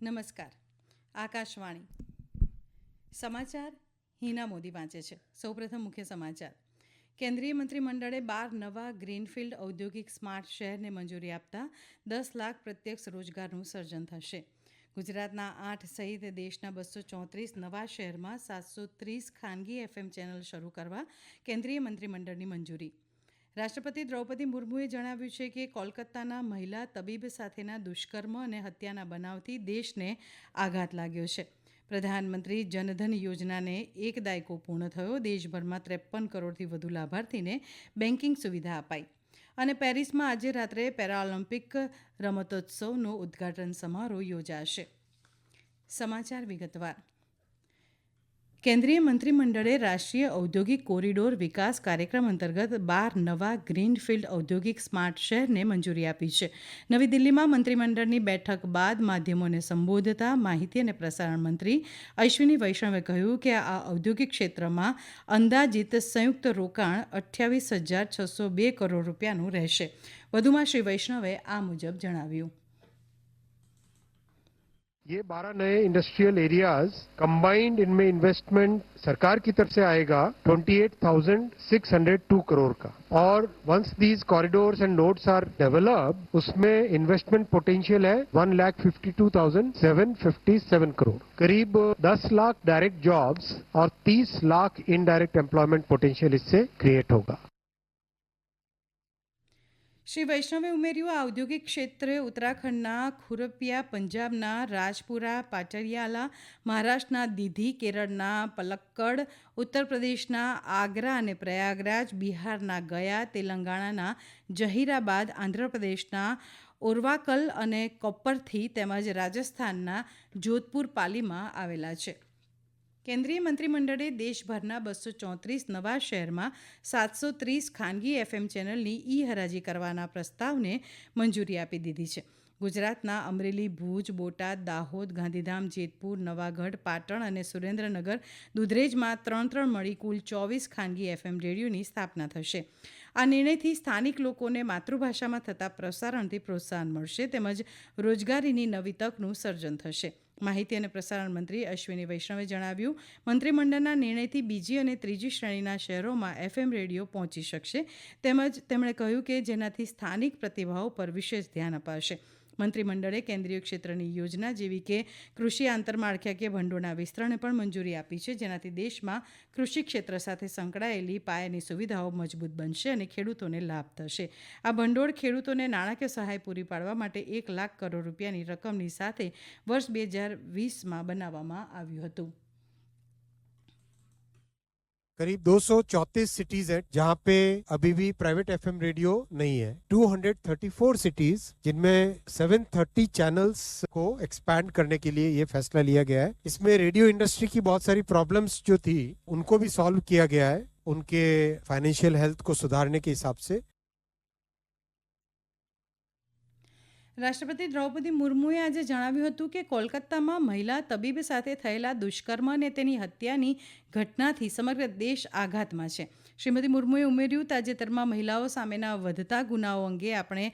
નમસ્કાર. આકાશવાણી સમાચાર હિના મોદી વાંચે છે. સૌપ્રથમ મુખ્ય સમાચાર. કેન્દ્રીય મંત્રીમંડળે 12 નવા ગ્રીનફિલ્ડ ઔદ્યોગિક સ્માર્ટ શહેરને મંજૂરી આપતા 10 લાખ પ્રત્યક્ષ રોજગારનું સર્જન થશે. ગુજરાતના 8 સહિત દેશના 234 નવા શહેરમાં 730 ખાનગી FM ચેનલ શરૂ કરવા કેન્દ્રીય મંત્રીમંડળની મંજૂરી. રાષ્ટ્રપતિ દ્રૌપદી મુર્મુએ જણાવ્યું છે કે કોલકાતાના મહિલા તબીબ સાથેના દુષ્કર્મ અને હત્યાના બનાવથી દેશને આઘાત લાગ્યો છે. પ્રધાનમંત્રી જનધન યોજનાને એક દાયકો પૂર્ણ થયો. દેશભરમાં 53 કરોડથી વધુ લાભાર્થીને બેન્કિંગ સુવિધા અપાઈ. અને પેરિસમાં આજે રાત્રે પેરાઓલિમ્પિક રમતોત્સવનો ઉદ્ઘાટન સમારોહ યોજાશે. સમાચાર વિગતવાર. કેન્દ્રીય મંત્રીમંડળે રાષ્ટ્રીય ઔદ્યોગિક કોરિડોર વિકાસ કાર્યક્રમ અંતર્ગત 12 નવા ગ્રીનફિલ્ડ ઔદ્યોગિક સ્માર્ટ શહેરને મંજૂરી આપી છે. નવી દિલ્હીમાં મંત્રીમંડળની બેઠક બાદ માધ્યમોને સંબોધતા માહિતી અને પ્રસારણ મંત્રી અશ્વિની વૈષ્ણવે કહ્યું કે આ ઔદ્યોગિક ક્ષેત્રમાં અંદાજિત સંયુક્ત રોકાણ 28,602 કરોડ રૂપિયાનું રહેશે. વધુમાં શ્રી વૈષ્ણવે આ મુજબ જણાવ્યું. ये 12 नए इंडस्ट्रियल एरियाज कंबाइंड इनमें इन्वेस्टमेंट सरकार की तरफ से आएगा 28,602 करोड़ का और once these corridors and nodes are developed उसमें इन्वेस्टमेंट पोटेंशियल है 1,52,757 करोड़. करीब 10 लाख डायरेक्ट जॉब्स और 30 लाख इनडायरेक्ट एम्प्लॉयमेंट पोटेंशियल इससे क्रिएट होगा. શ્રી વૈષ્ણવે ઉમેર્યું આ ઔદ્યોગિક ક્ષેત્રે ઉત્તરાખંડના ખુરપિયા, પંજાબના રાજપુરા, પાટડિયાલા, મહારાષ્ટ્રના દીધી, કેરળના પલક્કડ, ઉત્તર પ્રદેશના આગ્રા અને પ્રયાગરાજ, બિહારના ગયા, તેલંગાણાના જહીરાબાદ, આંધ્રપ્રદેશના ઓરવાકલ અને કોપ્પરથી તેમજ રાજસ્થાનના જોધપુર પાલીમાં આવેલા છે. કેન્દ્રીય મંત્રીમંડળે દેશભરના 234 નવા શહેરમાં 730 ખાનગી FM ચેનલની હરાજી કરવાના પ્રસ્તાવને મંજૂરી આપી દીધી છે. ગુજરાતના અમરેલી, ભુજ, બોટાદ, દાહોદ, ગાંધીધામ, જેતપુર, નવાગઢ, પાટણ અને સુરેન્દ્રનગર, દુધરેજમાં 3 મળી કુલ 24 ખાનગી FM રેડિયોની સ્થાપના થશે. આ નિર્ણયથી સ્થાનિક લોકોને માતૃભાષામાં થતા પ્રસારણથી પ્રોત્સાહન મળશે તેમજ રોજગારીની નવી તકનું સર્જન થશે. માહિતી અને પ્રસારણ મંત્રી અશ્વિની વૈષ્ણવે જણાવ્યું, મંત્રીમંડળના નિર્ણયથી બીજી અને ત્રીજી શ્રેણીના શહેરોમાં FM રેડિયો પહોંચી શકશે. તેમજ તેમણે કહ્યું કે જેનાથી સ્થાનિક પ્રતિભાવો પર વિશેષ ધ્યાન અપાશે. મંત્રીમંડળે કેન્દ્રીય ક્ષેત્રની યોજના જેવી કે કૃષિ આંતરમાળખાકીય ભંડોળના વિસ્તરણને પણ મંજૂરી આપી છે, જેનાથી દેશમાં કૃષિ ક્ષેત્ર સાથે સંકળાયેલી પાયાની સુવિધાઓ મજબૂત બનશે અને ખેડૂતોને લાભ થશે. આ ભંડોળ ખેડૂતોને નાણાકીય સહાય પૂરી પાડવા માટે 1 લાખ કરોડ રૂપિયાની રકમની સાથે વર્ષ 2020માં બનાવવામાં આવ્યું હતું. करीब 234 सिटीज है जहां पे अभी भी प्राइवेट एफएम रेडियो नहीं है. 234 सिटीज जिनमें 730 चैनल्स को एक्सपैंड करने के लिए ये फैसला लिया गया है. इसमें रेडियो इंडस्ट्री की बहुत सारी प्रॉब्लम्स जो थी उनको भी सॉल्व किया गया है, उनके फाइनेंशियल हेल्थ को सुधारने के हिसाब से. રાષ્ટ્રપતિ દ્રૌપદી મુર્મુએ આજે જણાવ્યું હતું કે કોલકાતામાં મહિલા તબીબ સાથે થયેલા દુષ્કર્મ અને તેની હત્યાની ઘટનાથી સમગ્ર દેશ આઘાતમાં છે. શ્રીમતી મુર્મુએ ઉમેર્યું, તાજેતરમાં મહિલાઓ સામેના વધતા ગુનાઓ અંગે આપણે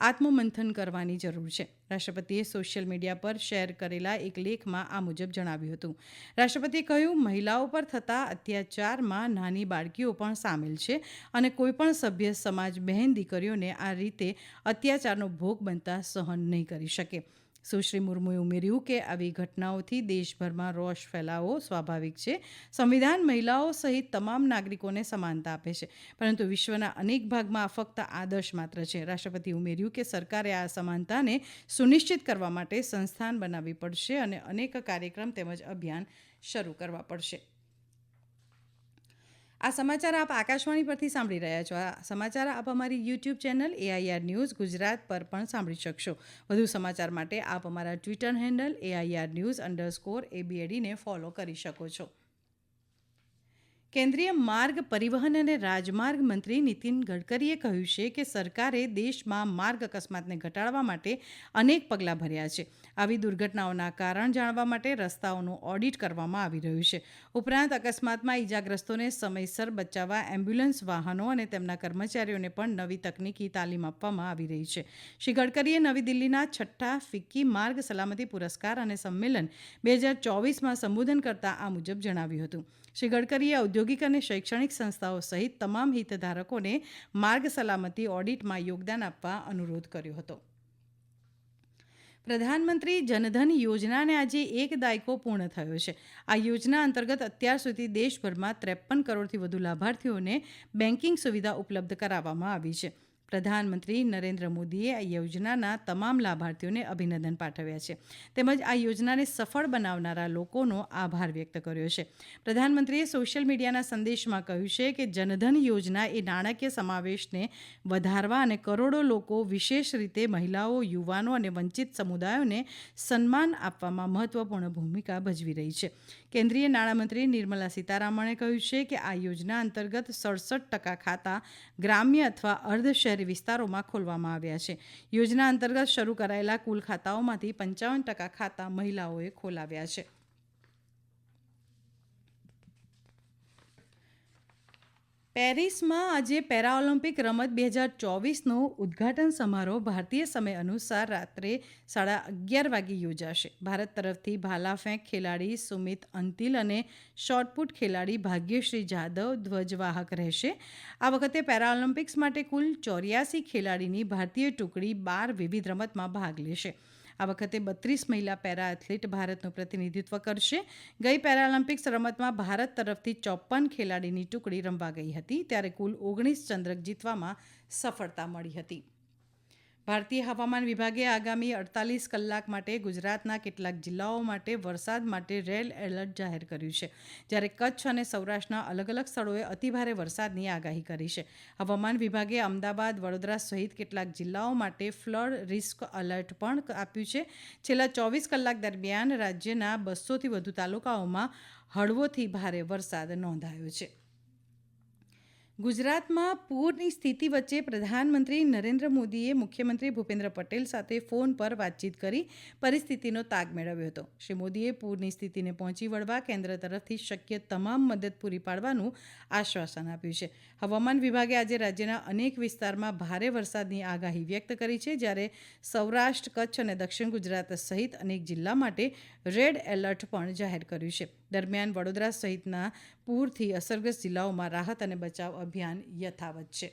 આત્મમંથન કરવાની જરૂર છે. રાષ્ટ્રપતિએ સોશિયલ મીડિયા પર શેર કરેલા એક લેખમાં આ મુજબ જણાવ્યું હતું. રાષ્ટ્રપતિએ કહ્યું, મહિલાઓ પર થતા અત્યાચારમાં નાની બાળકીઓ પણ સામેલ છે અને કોઈપણ સભ્ય સમાજ બહેન દીકરીઓને આ રીતે અત્યાચારનો ભોગ બનતા સહન નહીં કરી શકે. સુશ્રી મુર્મુએ ઉમેર્યું કે આવી ઘટનાઓથી દેશભરમાં રોષ ફેલાવો સ્વાભાવિક છે. સંવિધાન મહિલાઓ સહિત તમામ નાગરિકોને સમાનતા આપે છે, પરંતુ વિશ્વના અનેક ભાગમાં આ ફક્ત આદર્શ માત્ર છે. રાષ્ટ્રપતિએ ઉમેર્યું કે સરકારે આ સમાનતાને સુનિશ્ચિત કરવા માટે સંસ્થાન બનાવવી પડશે અને અનેક કાર્યક્રમ તેમજ અભિયાન શરૂ કરવા પડશે. આ સમાચાર આપ આકાશવાણી પરથી સાંભળી રહ્યા છો. આ સમાચાર આપ અમારી YouTube channel AIR news Gujarat પર પણ સાંભળી શકશો. વધુ સમાચાર માટે આપ અમારા ટ્વિટર હેન્ડલ AIR News_ABAD ને ફોલો કરી શકો છો. કેન્દ્રીય માર્ગ પરિવહન અને રાજમાર્ગ મંત્રી નીતિન ગડકરીએ કહ્યું છે કે સરકારે દેશમાં માર્ગ અકસ્માતને ઘટાડવા માટે અનેક પગલાં ભર્યા છે. આવી દુર્ઘટનાઓના કારણ જાણવા માટે રસ્તાઓનું ઓડિટ કરવામાં આવી રહ્યું છે. ઉપરાંત અકસ્માતમાં ઈજાગ્રસ્તોને સમયસર બચાવવા એમ્બ્યુલન્સ વાહનો અને તેમના કર્મચારીઓને પણ નવી તકનીકી તાલીમ આપવામાં આવી રહી છે. શ્રી ગડકરીએ નવી દિલ્હીના 6ઠ્ઠા ફિક્કી માર્ગ સલામતી પુરસ્કાર અને સંમેલન 2024માં સંબોધન કરતા આ મુજબ જણાવ્યું હતું. શ્રી ગડકરીએ ઔદ્યોગિક અને શૈક્ષણિક સંસ્થાઓ સહિત તમામ હિતધારકોને માર્ગ સલામતી ઓડિટમાં યોગદાન આપવા અનુરોધ કર્યો હતો. પ્રધાનમંત્રી જનધન યોજનાને આજે એક દાયકો પૂર્ણ થયો છે. આ યોજના અંતર્ગત અત્યાર સુધી દેશભરમાં 53 કરોડથી વધુ લાભાર્થીઓને બેન્કિંગ સુવિધા ઉપલબ્ધ કરાવવામાં આવી છે. પ્રધાનમંત્રી નરેન્દ્ર મોદીએ આ યોજનાના તમામ લાભાર્થીઓને અભિનંદન પાઠવ્યા છે. તેમજ આ યોજનાને સફળ બનાવનારા લોકોનો આભાર વ્યક્ત કર્યો છે. પ્રધાનમંત્રીએ સોશિયલ મીડિયાના સંદેશમાં કહ્યું છે કે જનધન યોજના એ નાણાકીય સમાવેશને વધારવા અને કરોડો લોકો, વિશેષ રીતે મહિલાઓ, યુવાનો અને વંચિત સમુદાયોને સન્માન આપવામાં મહત્વપૂર્ણ ભૂમિકા ભજવી રહી છે. કેન્દ્રીય નાણામંત્રી નિર્મલા સીતારામણે કહ્યું છે કે આ યોજના અંતર્ગત 67% ખાતા ગ્રામ્ય અથવા અર્ધ શહેરી વિસ્તારોમાં ખોલવામાં આવ્યા છે. યોજના અંતર્ગત શરૂ કરાયેલા કુલ ખાતાઓમાંથી 55% ખાતા મહિલાઓએ ખોલાવ્યા છે. પેરિસમાં આજે પેરાઓલિમ્પિક રમત 2024નો ઉદ્ઘાટન સમારોહ ભારતીય સમય અનુસાર રાત્રે 11:30 વાગે યોજાશે. ભારત તરફથી ભાલા ફેંક ખેલાડી સુમિત અંતિલ અને શોટપુટ ખેલાડી ભાગ્યશ્રી જાદવ ધ્વજવાહક રહેશે. આ વખતે પેરાઓલિમ્પિક્સ માટે કુલ 84 ખેલાડીની ભારતીય ટુકડી 12 વિવિધ રમતમાં ભાગ લેશે. આ વખતે 32 મહિલા પેરા એથ્લીટ ભારતનું પ્રતિનિધિત્વ કરશે. ગઈ પેરાઓલિમ્પિક્સ રમતમાં ભારત તરફથી 54 ખેલાડીની ટુકડી રમવા ગઈ હતી, ત્યારે કુલ 19 ચંદ્રક જીતવામાં સફળતા મળી હતી. ભારતીય હવામાન વિભાગે આગામી 48 કલાક માટે ગુજરાતના કેટલાક જિલ્લાઓ માટે વરસાદ માટે રેડ એલર્ટ જાહેર કર્યું છે, જ્યારે કચ્છ અને સૌરાષ્ટ્રના અલગ અલગ સ્થળોએ અતિભારે વરસાદની આગાહી કરી છે. હવામાન વિભાગે અમદાવાદ, વડોદરા સહિત કેટલાક જિલ્લાઓ માટે ફ્લડ રિસ્ક એલર્ટ પણ આપ્યું છે. છેલ્લા 24 કલાક દરમિયાન રાજ્યના 200થી વધુ તાલુકાઓમાં હળવોથી ભારે વરસાદ નોંધાયો છે. ગુજરાતમાં પૂરની સ્થિતિ વચ્ચે પ્રધાનમંત્રી નરેન્દ્ર મોદીએ મુખ્યમંત્રી ભૂપેન્દ્ર પટેલ સાથે ફોન પર વાતચીત કરી પરિસ્થિતિનો તાગ મેળવ્યો હતો. શ્રી મોદીએ પૂરની સ્થિતિને પહોંચી વળવા કેન્દ્ર તરફથી શક્ય તમામ મદદ પૂરી પાડવાનું આશ્વાસન આપ્યું છે. હવામાન વિભાગે આજે રાજ્યના અનેક વિસ્તારમાં ભારે વરસાદની આગાહી વ્યક્ત કરી છે, જ્યારે સૌરાષ્ટ્ર, કચ્છ અને દક્ષિણ ગુજરાત સહિત અનેક જિલ્લા માટે રેડ એલર્ટ પણ જાહેર કર્યું છે. દરમિયાન વડોદરા સહિતના પૂરથી અસરગ્રસ્ત જિલ્લાઓમાં રાહત અને બચાવ અભિયાન યથાવત છે.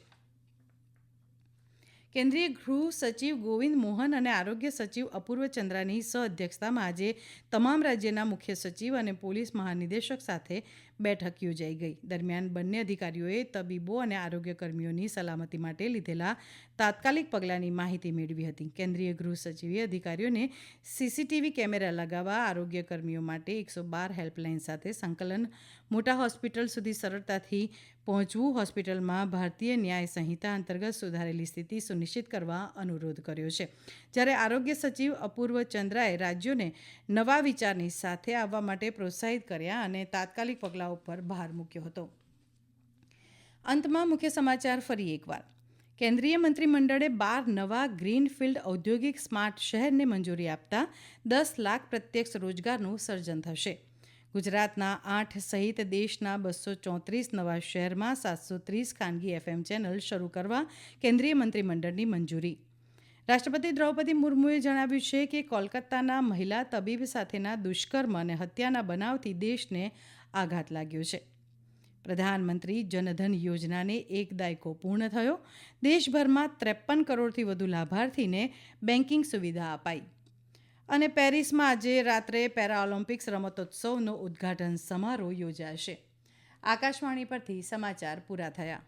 કેન્દ્રીય ગૃહ સચિવ ગોવિંદ મોહન અને આરોગ્ય સચિવ અપૂર્વ ચંદ્રાની સહઅધ્યક્ષતામાં આજે તમામ રાજ્યના મુખ્ય સચિવ અને પોલીસ મહાનિદેશક સાથે બેઠક યોજાઈ ગઈ. દરમિયાન બંને અધિકારીઓએ તબીબો અને આરોગ્ય કર્મીઓની સલામતી માટે લીધેલા તાત્કાલિક પગલાંની માહિતી મેળવી હતી. કેન્દ્રીય ગૃહ સચિવે અધિકારીઓને સીસીટીવી કેમેરા લગાવવા, આરોગ્ય કર્મીઓ માટે 112 હેલ્પલાઇન સાથે સંકલન, મોટા હોસ્પિટલ સુધી સરળતાથી પહોંચવું, હોસ્પિટલમાં ભારતીય ન્યાય સંહિતા અંતર્ગત સુધારેલી સ્થિતિ સુનિશ્ચિત કરવા અનુરોધ કર્યો છે. જ્યારે આરોગ્ય સચિવ અપૂર્વ ચંદ્રાએ રાજ્યોને નવા વિચારની સાથે આવવા માટે પ્રોત્સાહિત કર્યા અને તાત્કાલિક પગલાઓ પર ભાર મૂક્યો હતો. અંતમાં મુખ્ય સમાચાર ફરી એકવાર. કેન્દ્રીય મંત્રીમંડળે 12 નવા ગ્રીનફિલ્ડ ઔદ્યોગિક સ્માર્ટ શહેરને મંજૂરી આપતા 10 લાખ પ્રત્યક્ષ રોજગારનું સર્જન થશે. ગુજરાતના 8 સહિત દેશના 234 નવા શહેરમાં 730 ખાનગી FM ચેનલ શરૂ કરવા કેન્દ્રીય મંત્રીમંડળની મંજૂરી. રાષ્ટ્રપતિ દ્રૌપદી મુર્મુએ જણાવ્યું છે કે કોલકાતાના મહિલા તબીબ સાથેના દુષ્કર્મ અને હત્યાના બનાવથી દેશને આઘાત લાગ્યો છે. પ્રધાનમંત્રી જનધન યોજનાને એક દાયકો પૂર્ણ થયો. દેશભરમાં 53 કરોડથી વધુ લાભાર્થીને બેન્કિંગ સુવિધા અપાઈ. અને પેરિસમાં આજે રાત્રે પેરાઓલિમ્પિક્સ રમતોત્સવનો ઉદ્ઘાટન સમારોહ યોજાશે. આકાશવાણી પરથી સમાચાર પૂરા થયા.